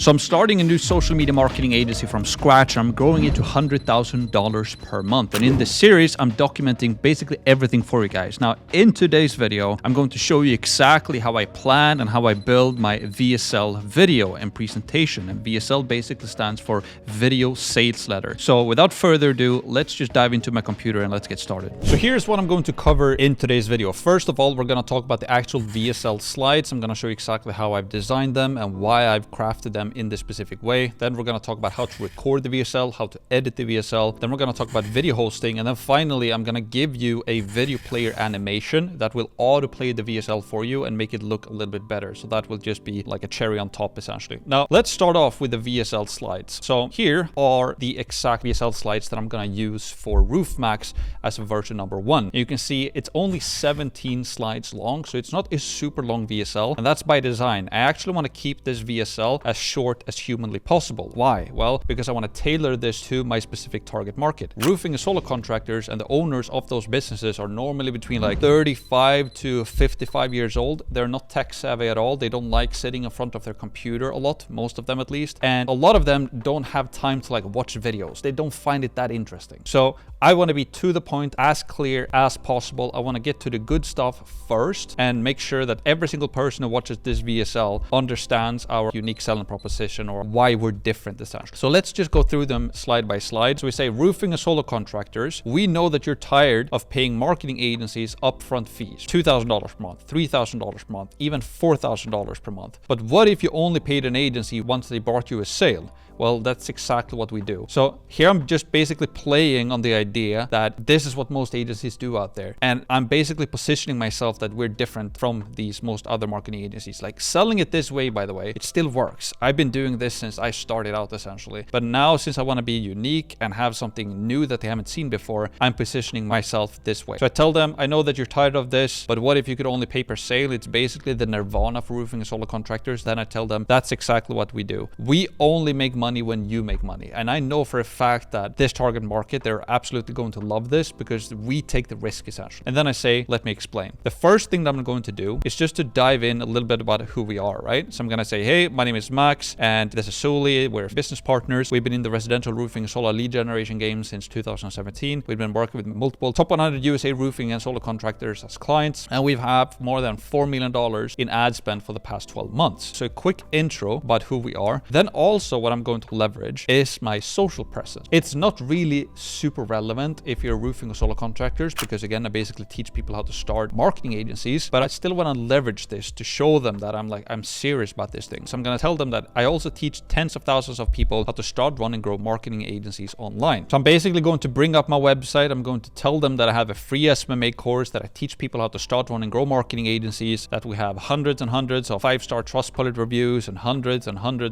So I'm starting a new social media marketing agency from scratch. I'm growing it to $100,000 per month. And in this series, I'm documenting basically everything for you guys. Now, in today's video, I'm going to show you exactly how I plan and how I build my VSL video and presentation. And VSL basically stands for Video Sales Letter. So without further ado, let's just dive into my computer and let's get started. So here's what I'm going to cover in today's video. First of all, we're going to talk about the actual VSL slides. I'm going to show you exactly how I've designed them and why I've crafted them in this specific way. Then we're going to talk about how to record the VSL, how to edit the VSL. Then we're going to talk about video hosting. And then finally, I'm going to give you a video player animation that will autoplay the VSL for you and make it look a little bit better. So that will just be like a cherry on top, essentially. Now, let's start off with the VSL slides. So here are the exact VSL slides that I'm going to use for Roof Max as version number 1. You can see it's only 17 slides long, so it's not a super long VSL, and that's by design. I actually want to keep this VSL as short as humanly possible. Why? Well, because I want to tailor this to my specific target market. Roofing and solar contractors and the owners of those businesses are normally between like 35 to 55 years old. They're not tech savvy at all. They don't like sitting in front of their computer a lot, most of them at least. And a lot of them don't have time to like watch videos. They don't find it that interesting. So I want to be to the point, as clear as possible. I want to get to the good stuff first and make sure that every single person who watches this VSL understands our unique selling proposition or why we're different, essentially. So let's just go through them slide by slide. So we say roofing and solar contractors. We know that you're tired of paying marketing agencies upfront fees, $2,000 per month, $3,000 per month, even $4,000 per month. But what if you only paid an agency once they brought you a sale? Well, that's exactly what we do. So here I'm just basically playing on the idea that this is what most agencies do out there. And I'm basically positioning myself that we're different from these most other marketing agencies. Like selling it this way, by the way, it still works. I've been doing this since I started out, essentially. But now, since I want to be unique and have something new that they haven't seen before, I'm positioning myself this way. So I tell them, I know that you're tired of this, but what if you could only pay per sale? It's basically the nirvana for roofing and solar contractors. Then I tell them, that's exactly what we do. We only make money when you make money. And I know for a fact that this target market, they're absolutely going to love this because we take the risk, essentially. And then I say, let me explain. The first thing that I'm going to do is just to dive in a little bit about who we are, right? So I'm going to say, hey, my name is Max and this is Sully. We're business partners. We've been in the residential roofing and solar lead generation game since 2017. We've been working with multiple top 100 USA roofing and solar contractors as clients. And we've had more than $4 million in ad spend for the past 12 months. So a quick intro about who we are. Then also what I'm going to leverage is my social presence. It's not really super relevant if you're roofing or solar contractors, because again, I basically teach people how to start marketing agencies, but I still want to leverage this to show them that I'm serious about this thing. So I'm going to tell them that I also teach tens of thousands of people how to start, run, and grow marketing agencies online. So I'm basically going to bring up my website. I'm going to tell them that I have a free SMMA course that I teach people how to start, run, and grow marketing agencies, that we have hundreds and hundreds of 5-star Trustpilot reviews and hundreds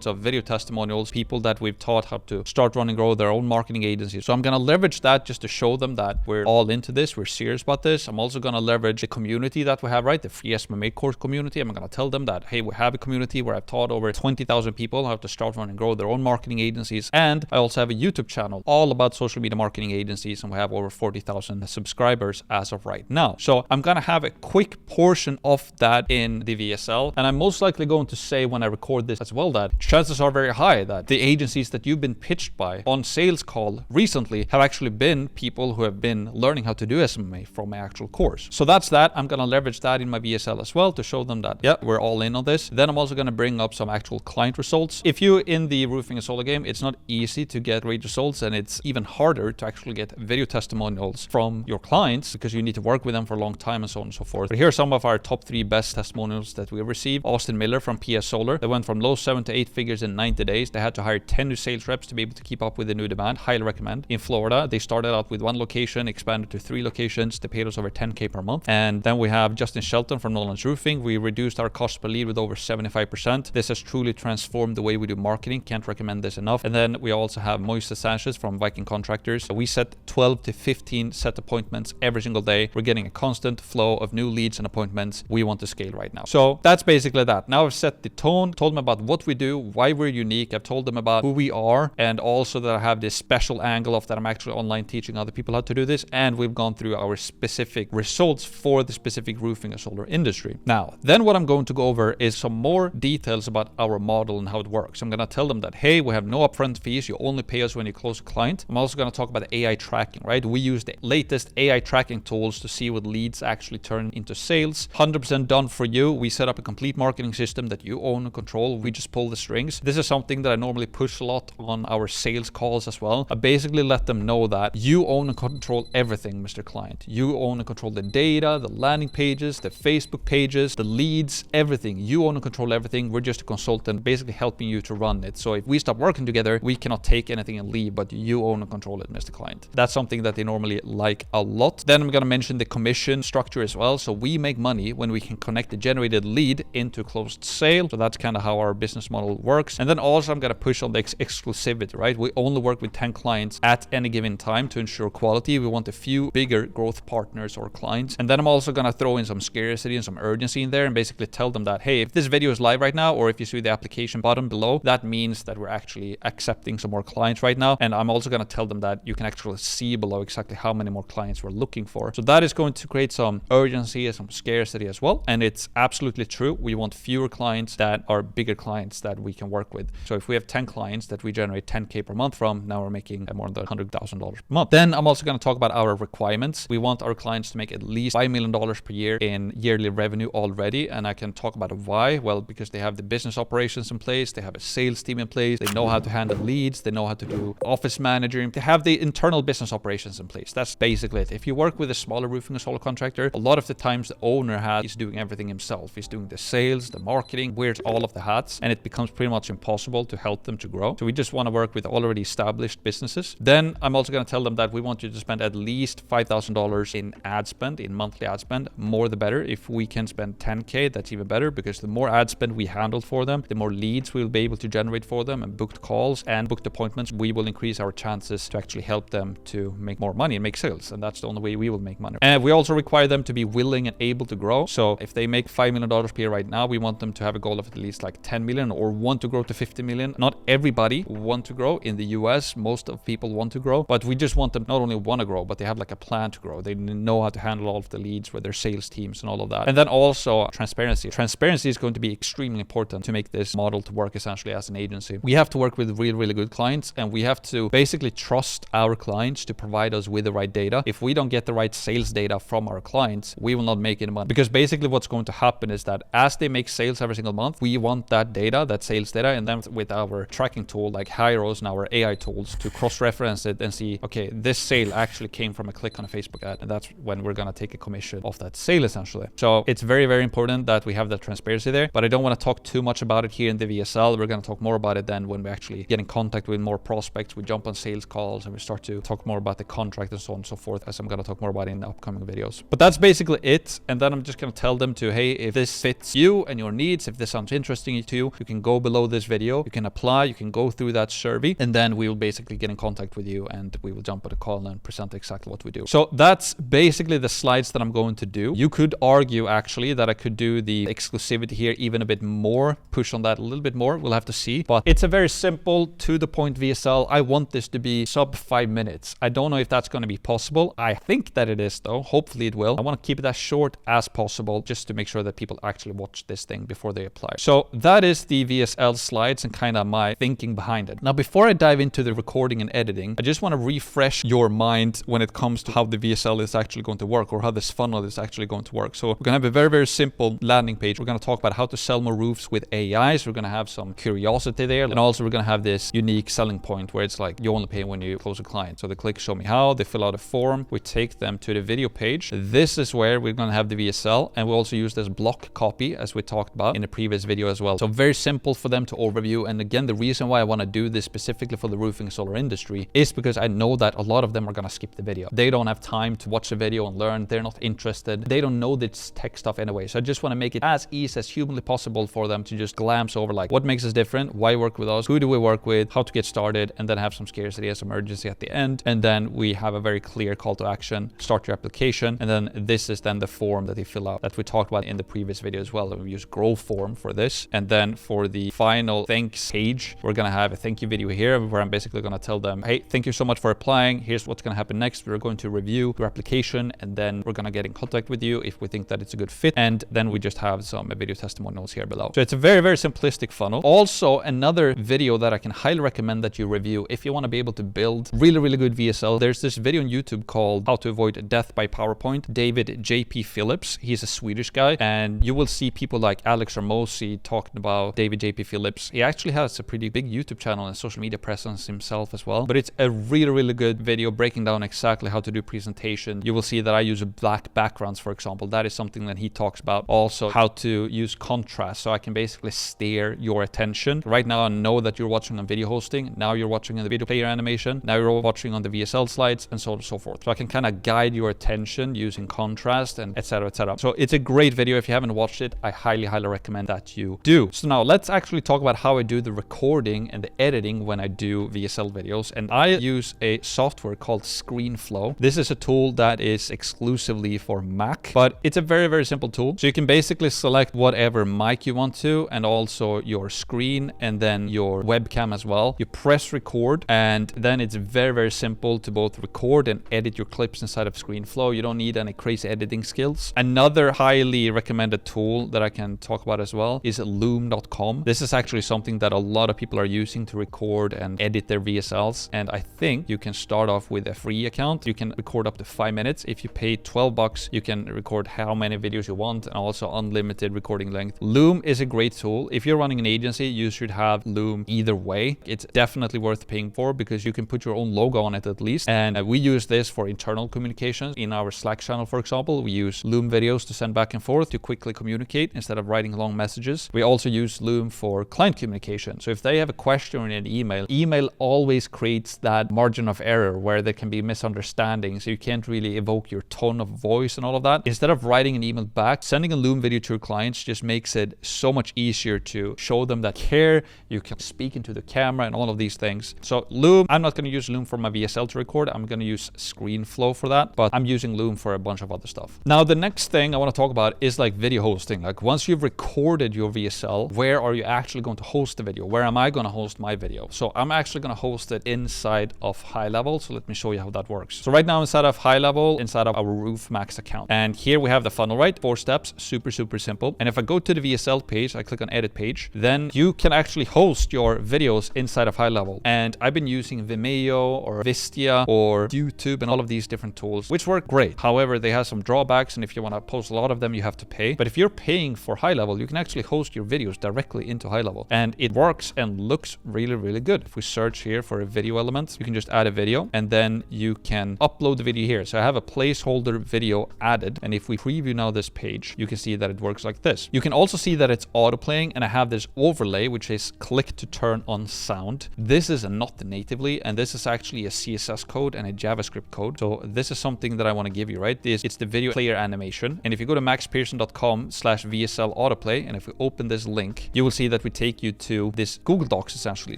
of video testimonials, people that we've taught how to start, run, and grow their own marketing agencies. So I'm going to leverage that just to show them that we're all into this. We're serious about this. I'm also going to leverage the community that we have, right? The free SMMA course community. I'm going to tell them that, hey, we have a community where I've taught over 20,000 people how to start, run, and grow their own marketing agencies. And I also have a YouTube channel all about social media marketing agencies, and we have over 40,000 subscribers as of right now. So I'm going to have a quick portion of that in the VSL. And I'm most likely going to say when I record this as well that chances are very high that the agencies that you've been pitched by on sales call recently have actually been people who have been learning how to do SMMA from my actual course. So that's that. I'm going to leverage that in my VSL as well to show them that, yeah, we're all in on this. Then I'm also going to bring up some actual client results. If you're in the roofing and solar game, it's not easy to get great results, and it's even harder to actually get video testimonials from your clients because you need to work with them for a long time and so on and so forth. But here are some of our top 3 best testimonials that we received. Austin Miller from PS Solar. They went from low 7 to 8 figures in 90 days. They had to hire 10 new sales reps to be able to keep up with the new demand. Highly recommend. In Florida, they started out with 1 location, expanded to 3 locations. They paid us over $10K per month. And then we have Justin Shelton from Nolan's Roofing. We reduced our cost per lead with over 75%. This has truly transformed the way we do marketing. Can't recommend this enough. And then we also have Moise Sanchez from Viking Contractors. We set 12 to 15 set appointments every single day. We're getting a constant flow of new leads and appointments. We want to scale right now. So that's basically that. Now I've set the tone, told them about what we do, why we're unique. I've told them about who we are, and also that I have this special angle of that I'm actually online teaching other people how to do this, and we've gone through our specific results for the specific roofing and solar industry. Now, then what I'm going to go over is some more details about our model and how it works. I'm going to tell them that, hey, we have no upfront fees. You only pay us when you close a client. I'm also going to talk about the AI tracking, right? We use the latest AI tracking tools to see what leads actually turn into sales. 100% done for you. We set up a complete marketing system that you own and control. We just pull the strings. This is something that I normally push a lot on our sales calls as well. I basically let them know that you own and control everything, Mr. Client. You own and control the data, the landing pages, the Facebook pages, the leads, everything. You own and control everything. We're just a consultant basically helping you to run it. So if we stop working together, we cannot take anything and leave, but you own and control it, Mr. Client. That's something that they normally like a lot. Then I'm going to mention the commission structure as well. So we make money when we can connect the generated lead into a closed sale. So that's kind of how our business model works. And then also I'm going to push on the exclusivity, right? We only work with 10 clients at any given time to ensure quality. We want a few bigger growth partners or clients. And then I'm also going to throw in some scarcity and some urgency in there and basically tell them that, hey, if this video is live right now, or if you see the application button below, that means that we're actually accepting some more clients right now. And I'm also going to tell them that you can actually see below exactly how many more clients we're looking for. So that is going to create some urgency and some scarcity as well. And it's absolutely true. We want fewer clients that are bigger clients that we can work with. So if we have 10 clients that we generate 10K per month from, now we're making more than $100,000 per month. Then I'm also going to talk about our requirements. We want our clients to make at least $5 million per year in yearly revenue already. And I can talk about why. Well, because they have the business operations in place, they have a sales team in place, they know how to handle leads, they know how to do office manager, they have the internal business operations in place. That's basically it. If you work with a smaller roofing and solar contractor, a lot of the times the owner is doing everything himself. He's doing the sales, the marketing, wears all of the hats, and it becomes pretty much impossible to help them to grow. So we just want to work with already established businesses. Then I'm also going to tell them that we want you to spend at least $5,000 in ad spend, in monthly ad spend. More the better. If we can spend 10K, that's even better, because the more ad spend we handle for them, the more leads we'll be able to generate for them, and booked calls and booked appointments, we will increase our chances to actually help them to make more money and make sales. And that's the only way we will make money. And we also require them to be willing and able to grow. So if they make $5 million per year right now, we want them to have a goal of at least like 10 million or want to grow to 50 million. Not everybody want to grow in the US. Most of people want to grow, but we just want them not only want to grow, but they have like a plan to grow. They know how to handle all of the leads with their sales teams and all of that. And then also transparency. Transparency is going to be extremely important to make this model to work essentially as an agency. We have to work with really good clients, and we have to basically trust our clients to provide us with the right data. If we don't get the right sales data from our clients, we will not make any money, because basically what's going to happen is that as they make sales every single month, we want that data, that sales data, and then with our tracking tool like Hyros and our AI tools to cross-reference it and see, okay, this sale actually came from a click on a Facebook ad, and that's when we're going to take a commission of that sale essentially. So it's very important that we have that transparency there, but I don't want to talk too much about it here in the VSL. We're going to talk more about it then when we actually get in contact with more prospects. We jump on sales calls and we start to talk more about the contract and so on and so forth, as I'm going to talk more about in the upcoming videos. But that's basically it. And then I'm just going to tell them to, hey, if this fits you and your needs, if this sounds interesting to you, you can go below this video, you can apply, you can go through that survey, and then we will basically get in contact with you and we will jump on a call and present exactly what we do. So that's basically the slides that I'm going to do. You could argue actually that I could do the exclusivity here even a bit more, push on that a little bit more. We'll have to see, but it's a very simple to the point VSL. I want this to be sub 5 minutes. I don't know if that's going to be possible. I think that it is though. Hopefully it will. I want to keep it as short as possible just to make sure that people actually watch this thing before they apply. So that is the VSL slides and kind of my thinking behind it. Now, before I dive into the recording and editing, I just want to refresh your mind when it comes to how the VSL is actually going to work, or how this funnel is actually going to work. So we're going to have a very simple landing page. We're going to talk about how to sell more roofs with AI. So we're going to have some curiosity there. And also we're going to have this unique selling point where it's like you only pay when you close a client. So they click show me how, they fill out a form, we take them to the video page. This is where we're going to have the VSL, and we'll also use this block copy as we talked about in the previous video as well. So very simple for them to overview. And again, the reason why I want to do this specifically for the roofing and solar industry is because I know that a lot of them are going to skip the video. They don't have time to watch the video and learn. They're not interested. They don't know this tech stuff anyway. So I just want to make it as easy as humanly possible for them to just glance over like what makes us different, why work with us, who do we work with, how to get started, and then have some scarcity as emergency at the end. And then we have a very clear call to action, start your application. And then this is then the form that they fill out that we talked about in the previous video as well. And we use Grow form for this. And then for the final thanks page page. We're gonna have a thank you video here where I'm basically gonna tell them, hey, thank you so much for applying. Here's what's gonna happen next. We're going to review your application, and then we're gonna get in contact with you if we think that it's a good fit. And then we just have some video testimonials here below. So it's a very, very simplistic funnel. Also, another video that I can highly recommend that you review if you want to be able to build really, really good VSL. There's this video on YouTube called How to Avoid Death by PowerPoint. David JP Phillips, he's a Swedish guy, and you will see people like Alex Armosi talking about David JP Phillips. He actually has a pretty big YouTube channel and social media presence himself as well. But it's a really, really good video breaking down exactly how to do presentation. You will see that I use black backgrounds, for example. That is something that he talks about. Also, how to use contrast so I can basically steer your attention. Right now, I know that you're watching on video hosting. Now you're watching on the video player animation. Now you're watching on the VSL slides, and so on and so forth. So I can kind of guide your attention using contrast and etc. etc. So it's a great video. If you haven't watched it, I highly, highly recommend that you do. So now let's actually talk about how I do the recording and the editing when I do VSL videos. And I use a software called ScreenFlow. This is a tool that is exclusively for Mac, but it's a very, very simple tool. So you can basically select whatever mic you want to, and also your screen, and then your webcam as well. You press record, and then it's very, very simple to both record and edit your clips inside of ScreenFlow. You don't need any crazy editing skills. Another highly recommended tool that I can talk about as well is loom.com. This is actually something that a lot of people are using to record and edit their VSLs, and I think you can start off with a free account. You can record up to 5 minutes. If you pay $12, you can record how many videos you want, and also unlimited recording length. Loom is a great tool. If you're running an agency, you should have Loom either way. It's definitely worth paying for because you can put your own logo on it at least. And we use this for internal communications. In our Slack channel, for example, we use Loom videos to send back and forth to quickly communicate instead of writing long messages. We also use Loom for client communication. So if they have a question in an email always creates that margin of error where there can be misunderstandings. So you can't really evoke your tone of voice and all of that. Instead of writing an email back, sending a Loom video to your clients just makes it so much easier to show them that care. You can speak into the camera and all of these things. So Loom, I'm not going to use Loom for my VSL to record. I'm going to use ScreenFlow for that, but I'm using Loom for a bunch of other stuff. Now, the next thing I want to talk about is like video hosting. Like once you've recorded your VSL, where are you actually going to host the video? Where am I going to host my video? So I'm actually going to host it inside of High Level. So let me show you how that works. So right now inside of High Level, inside of our Roof Max account. And here we have the funnel, right? 4 steps, super, super simple. And if I go to the VSL page, I click on edit page, then you can actually host your videos inside of High Level. And I've been using Vimeo or Vistia or YouTube and all of these different tools, which work great. However, they have some drawbacks. And if you want to post a lot of them, you have to pay. But if you're paying for High Level, you can actually host your videos directly into High Level. And it works and looks really, really good. If we search here for a video element, you can just add a video and then you can upload the video here. So I have a placeholder video added. And if we preview now this page, you can see that it works like this. You can also see that it's auto playing, and I have this overlay, which is click to turn on sound. This is not natively, and this is actually a CSS code and a JavaScript code. So this is something that I want to give you, right? It's the video player animation. And if you go to maxperzon.com/VSL autoplay, and if we open this link, you will see that we take you to this Google Docs essentially.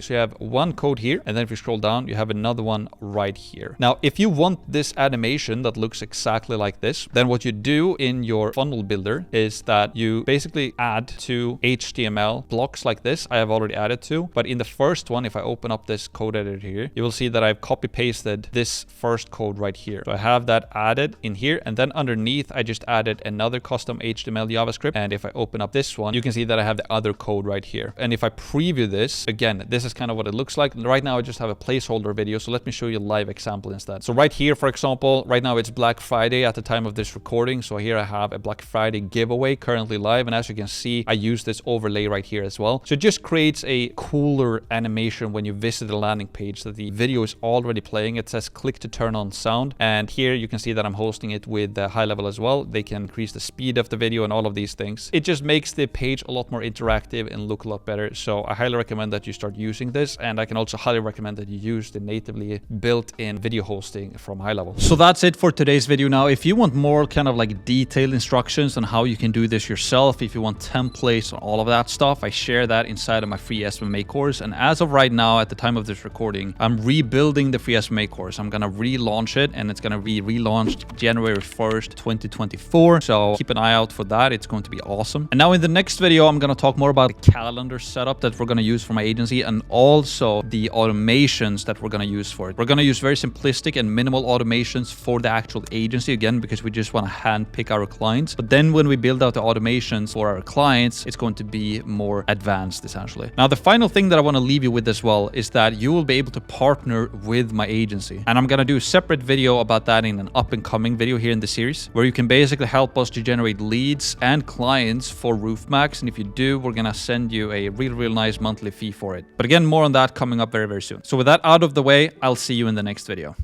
So you have one code here, and then if you scroll down, you have another one right here. Now, if you want this animation that looks exactly like this, then what you do in your funnel builder is that you basically add 2 HTML blocks like this. I have already added 2, but in the first one, if I open up this code editor here, you will see that I've copy pasted this first code right here. So I have that added in here, and then underneath I just added another custom HTML JavaScript. And if I open up this one, you can see that I have the other code right here. And if I preview this, again, this is kind of what it looks like. Right now I just have a placeholder video, so let me show you a live example instead. So right here, for example, right now it's Black Friday at the time of this recording. So here I have a Black Friday giveaway currently live, and as you can see, I use this overlay right here as well. So it just creates a cooler animation when you visit the landing page that the video is already playing. It says click to turn on sound, and here you can see that I'm hosting it with High Level as well. They can increase the speed of the video and all of these things. It just makes the page a lot more interactive and look a lot better. So I highly recommend that you start using this, and I can also highly recommend that you use the natively built-in video hosting from High Level. So that's it for today's video. Now, if you want more kind of like detailed instructions on how you can do this yourself, if you want templates and all of that stuff, I share that inside of my free SMMA course. And as of right now, at the time of this recording, I'm rebuilding the free SMMA course. I'm gonna relaunch it, and it's gonna be relaunched January 1st, 2024. So keep an eye out for that. It's going to be awesome. And now in the next video, I'm gonna talk more about the calendar setup that we're gonna use for my agency, and also the automations that we're going to use for it. We're going to use very simplistic and minimal automations for the actual agency, again, because we just want to hand pick our clients. But then when we build out the automations for our clients, it's going to be more advanced, essentially. Now, the final thing that I want to leave you with as well is that you will be able to partner with my agency. And I'm going to do a separate video about that in an up and coming video here in the series, where you can basically help us to generate leads and clients for RoofMax. And if you do, we're going to send you a real nice monthly fee for it. But again, more on that coming up very soon. So with that out of the way, I'll see you in the next video.